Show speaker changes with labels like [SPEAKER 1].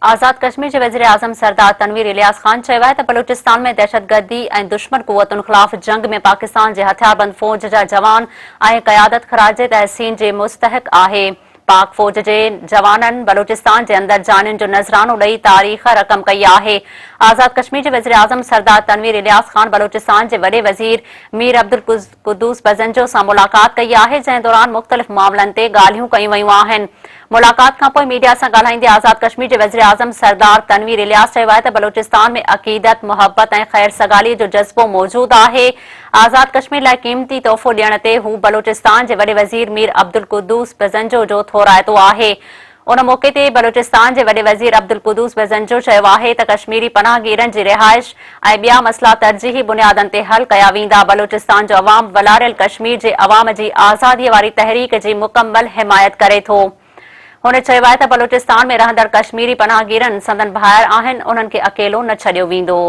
[SPEAKER 1] आज़ाद कश्मीर के वज़ीर आज़म सरदार तनवीर इलियास ख़ान चयो आहे त बलूचिस्तान में दहशतगर्दी ऐं दुश्मन क़ुवतुनि ख़िलाफ़ जंग में पाकिस्तान जे हथियारबंद फ़ौज जा जवान ऐं क़यादत ख़राज तहसीन जे मुस्तहिक़ आहे। पाक फ़ौज जे जवाननि बलूचिस्तान जे अंदर जानियुनि जो नज़रानो ॾेई तारीख़ रक़म कई आहे। आज़ाद कश्मीर के वज़ीर आज़म सरदार तनवीर इलियास ख़ान बलूचिस्तान के वॾे वज़ीर मीर अब्दुल कुद्दूस बज़ंजो सां मुलाक़ात कई आहे, जंहिं दौरान मुख़्तलिफ़ मामलनि ते ॻाल्हियूं कयूं वयूं आहिनि। मुलाक़ात खां पोइ मीडिया सां ॻाल्हाईंदे आज़ाद कश्मीर के वज़ीर आज़म सरदार तनवीर इलियास चयो आहे त बलूचिस्तान में अक़ीदत, मुहबत ऐं ख़ैर सगाली जो जज़्बो मौजूद आहे। आज़ाद कश्मीर लाइ क़ीमती तोहफ़ो ॾियण ते हू बलूचिस्तान जे वॾे वज़ीर मीर अब्दुल कुद्दूस बज़ंजो जो थोराइतो आहे। उन मौक़े ते बलूचिस्तान जे वॾे वज़ीर अब्दुल कुद्दूस बज़ंजो चयो आहे त कश्मीरी पनाहगीरनि जी रिहाइश ऐं ॿिया मसइला तरजीही बुनियादनि ते हल कया वेंदा। बलूचिस्तान जो अवाम वलारियल कश्मीर जे अवाम जी आज़ादीअ वारी तहरीक जी मुकमल हिमायत करे थो। हुन चयो आहे त बलूचिस्तान में रहंदड़ कश्मीरी पनाहगीरनि संदन भाइर आहिनि, उन्हनि खे अकेलो न छॾियो वेंदो।